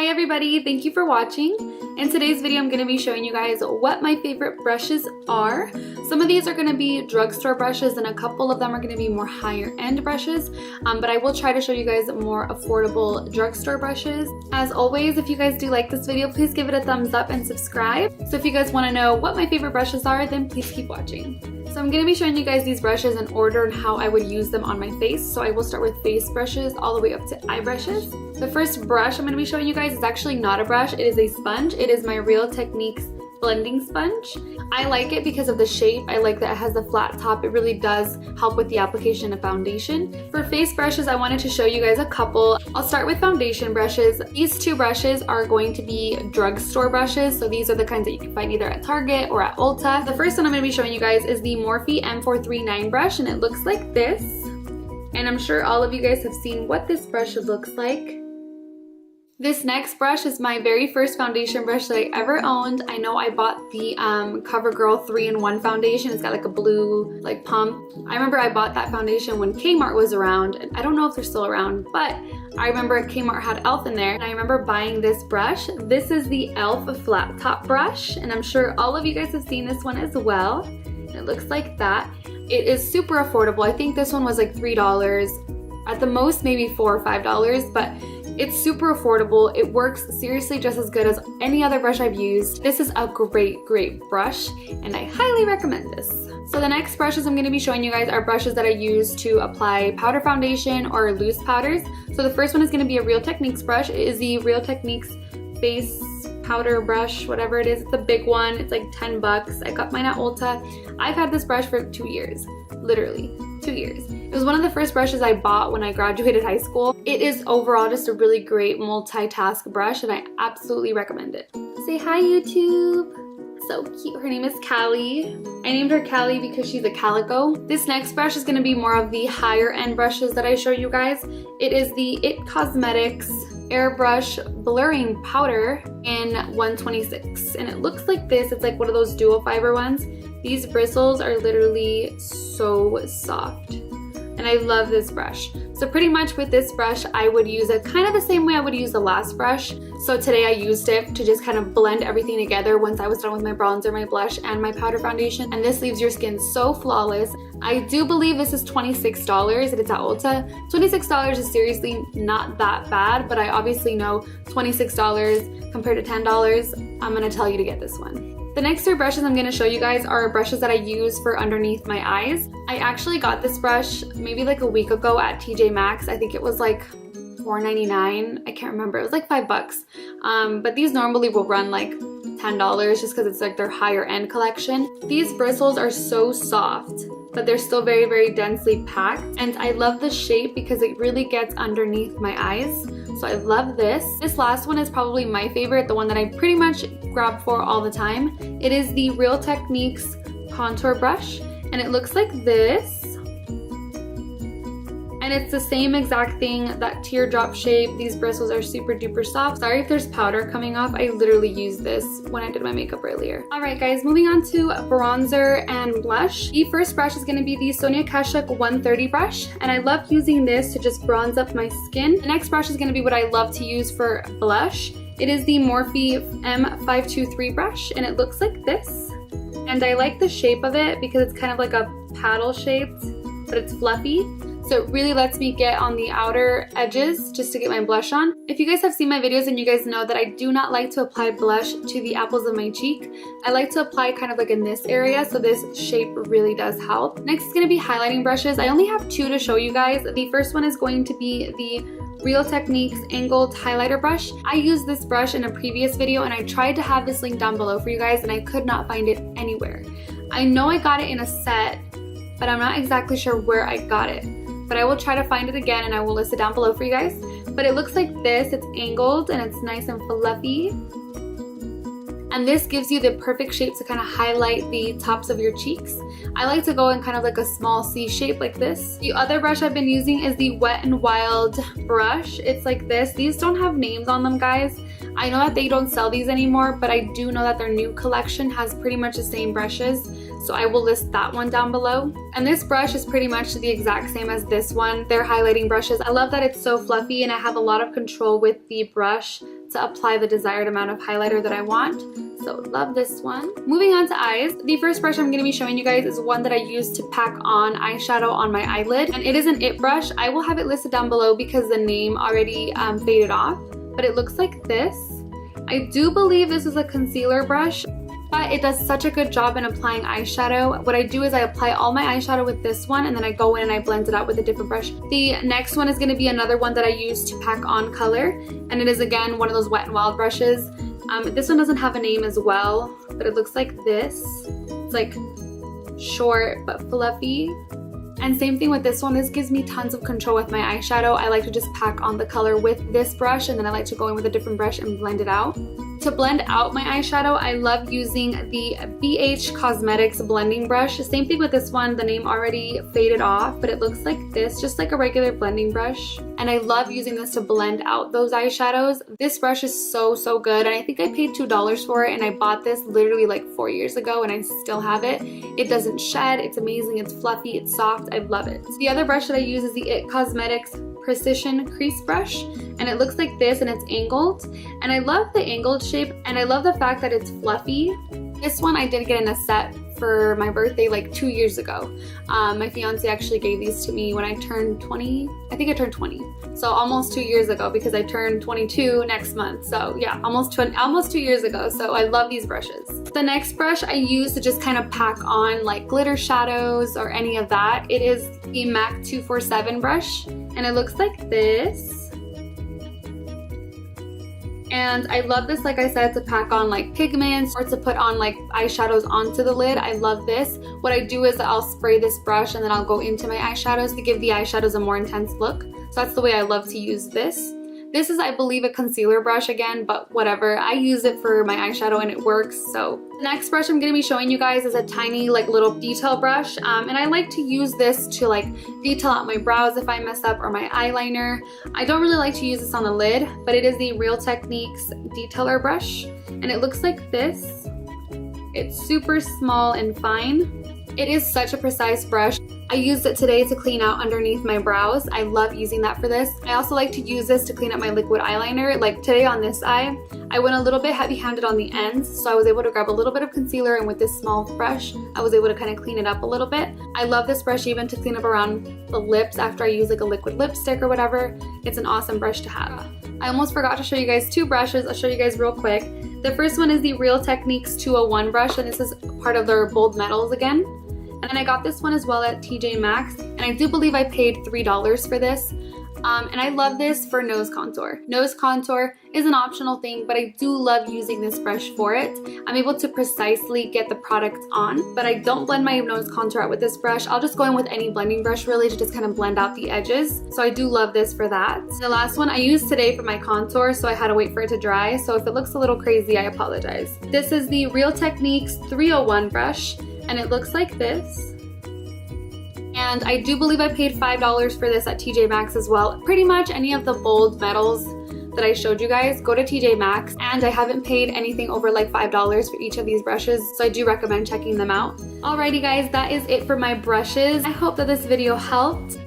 Hi everybody, thank you for watching. In today's video, I'm going to be showing you guys what my favorite brushes are. Some of these are going to be drugstore brushes and a couple of them are going to be more higher end brushes, but I will try to show you guys more affordable drugstore brushes. As always, if you guys do like this video, please give it a thumbs up and subscribe. So if you guys want to know what my favorite brushes are, then please keep watching. So I'm going to be showing you guys these brushes in order and how I would use them on my face. So I will start with face brushes all the way up to eye brushes. The first brush I'm going to be showing you guys is actually not a brush, it is a sponge. It is my Real Techniques blending sponge. I like it because of the shape. I like that it has the flat top. It really does help with the application of foundation. For face brushes, I wanted to show you guys a couple. I'll start with foundation brushes. These two brushes are going to be drugstore brushes. So these are the kinds that you can find either at Target or at Ulta. The first one I'm going to be showing you guys is the Morphe M439 brush, and it looks like this. And I'm sure all of you guys have seen what this brush looks like. This next brush is my very first foundation brush that I ever owned. I know I bought the CoverGirl 3-in-1 foundation. It's got like a blue like pump. I remember I bought that foundation when Kmart was around, and I don't know if they're still around, but I remember Kmart had e.l.f. in there, and I remember buying this brush. This is the e.l.f. flat top brush, and I'm sure all of you guys have seen this one as well. It looks like that. It is super affordable. I think this one was like $3. At the most, maybe $4 or $5, but it's super affordable. It works seriously just as good as any other brush I've used. This is a great brush, and I highly recommend this. So the next brushes I'm going to be showing you guys are brushes that I use to apply powder foundation or loose powders. So the first one is going to be a Real Techniques brush. It is the Real Techniques face powder brush, whatever it is. It's a big one. It's like 10 bucks. I got mine at Ulta. I've had this brush for 2 years, literally 2 years. It was one of the first brushes I bought when I graduated high school. It is overall just a really great multitask brush, and I absolutely recommend it. Say hi, YouTube. So cute. Her name is Callie. I named her Callie because she's a calico. This next brush is going to be more of the higher end brushes that I show you guys. It is the It Cosmetics Airbrush Blurring Powder in 126, and it looks like this. It's like one of those dual fiber ones. These bristles are literally so soft, and I love this brush. So pretty much with this brush, I would use it kind of the same way I would use the last brush. So today I used it to just kind of blend everything together once I was done with my bronzer, my blush, and my powder foundation. And this leaves your skin so flawless. I do believe this is $26 and it's at Ulta. $26 is seriously not that bad, but I obviously know $26 compared to $10, I'm gonna tell you to get this one. The next three brushes I'm going to show you guys are brushes that I use for underneath my eyes. I actually got this brush maybe like a week ago at TJ Maxx. I think it was like $4.99. I can't remember. It was like $5. But these normally will run like $10 just because it's like their higher end collection. These bristles are so soft, but they're still very densely packed. And I love the shape because it really gets underneath my eyes. So I love this. This last one is probably my favorite, the one that I pretty much grab for all the time. It is the Real Techniques contour brush, and it looks like this. And it's the same exact thing, that teardrop shape. These bristles are super duper soft. Sorry if there's powder coming off. I literally used this when I did my makeup earlier. Alright guys, moving on to bronzer and blush. The first brush is going to be the Sonia Kashuk 130 brush, and I love using this to just bronze up my skin. The next brush is going to be what I love to use for blush. It is the Morphe M523 brush, and it looks like this. And I like the shape of it because it's kind of like a paddle shaped, but it's fluffy. So it really lets me get on the outer edges just to get my blush on. If you guys have seen my videos, and you guys know that I do not like to apply blush to the apples of my cheek. I like to apply kind of like in this area, so this shape really does help. Next is going to be highlighting brushes. I only have two to show you guys. The first one is going to be the Real Techniques Angled Highlighter Brush. I used this brush in a previous video, and I tried to have this link down below for you guys, and I could not find it anywhere. I know I got it in a set, but I'm not exactly sure where I got it. But I will try to find it again, and I will list it down below for you guys. But it looks like this. It's angled and it's nice and fluffy. And this gives you the perfect shape to kind of highlight the tops of your cheeks. I like to go in kind of like a small C shape like this. The other brush I've been using is the Wet n Wild brush. It's like this. These don't have names on them, guys. I know that they don't sell these anymore, but I do know that their new collection has pretty much the same brushes. So I will list that one down below. And this brush is pretty much the exact same as this one. They're highlighting brushes. I love that it's so fluffy and I have a lot of control with the brush to apply the desired amount of highlighter that I want. So love this one. Moving on to eyes, the first brush I'm going to be showing you guys is one that I use to pack on eyeshadow on my eyelid, and it is an IT brush. I will have it listed down below because the name already faded off, but it looks like this. I do believe this is a concealer brush, but it does such a good job in applying eyeshadow. What I do is I apply all my eyeshadow with this one, and then I go in and I blend it out with a different brush. The next one is going to be another one that I use to pack on color, and it is again one of those Wet n Wild brushes. This one doesn't have a name as well, but it looks like this. It's like short but fluffy. And same thing with this one. This gives me tons of control with my eyeshadow. I like to just pack on the color with this brush, and then I like to go in with a different brush and blend it out. To blend out my eyeshadow, I love using the BH Cosmetics blending brush. Same thing with this one. The name already faded off, but it looks like this, just like a regular blending brush. And I love using this to blend out those eyeshadows. This brush is so good, and I think I paid $2 for it, and I bought this literally like 4 years ago, and I still have it. It doesn't shed. It's amazing. It's fluffy. It's soft. I love it. The other brush that I use is the IT Cosmetics Precision Crease brush, and it looks like this, and it's angled, and I love the angled shape, and I love the fact that it's fluffy. This one I did get in a set for my birthday like 2 years ago. My fiance actually gave these to me when I turned 20. I think I turned 20, so almost 2 years ago, because I turned 22 next month. So yeah, almost 2 years ago. So I love these brushes. The next brush I use to just kind of pack on like glitter shadows or any of that, it is the MAC 247 brush, and it looks like this. And I love this, like I said, to pack on like pigments or to put on like eyeshadows onto the lid. I love this. What I do is I'll spray this brush and then I'll go into my eyeshadows to give the eyeshadows a more intense look. So that's the way I love to use this. This is, I believe, a concealer brush again, but whatever. I use it for my eyeshadow and it works. So the next brush I'm going to be showing you guys is a tiny like little detail brush, and I like to use this to like detail out my brows if I mess up, or my eyeliner. I don't really like to use this on the lid, but it is the Real Techniques detailer brush, and it looks like this. It's super small and fine. It is such a precise brush. I used it today to clean out underneath my brows. I love using that for this. I also like to use this to clean up my liquid eyeliner. Like today on this eye, I went a little bit heavy-handed on the ends, so I was able to grab a little bit of concealer, and with this small brush, I was able to kind of clean it up a little bit. I love this brush even to clean up around the lips after I use like a liquid lipstick or whatever. It's an awesome brush to have. I almost forgot to show you guys two brushes. I'll show you guys real quick. The first one is the Real Techniques 201 brush, and this is part of their Bold Metals again. And then I got this one as well at TJ Maxx, and I do believe I paid $3 for this. And I love this for nose contour. Nose contour is an optional thing, but I do love using this brush for it. I'm able to precisely get the product on, but I don't blend my nose contour out with this brush. I'll just go in with any blending brush really to just kind of blend out the edges. So I do love this for that. The last one I used today for my contour, so I had to wait for it to dry. So if it looks a little crazy, I apologize. This is the Real Techniques 301 brush, and it looks like this. And I do believe I paid $5 for this at TJ Maxx as well. Pretty much any of the Bold Metals that I showed you guys, go to TJ Maxx, and I haven't paid anything over like $5 for each of these brushes, so I do recommend checking them out. Alrighty guys, that is it for my brushes. I hope that this video helped.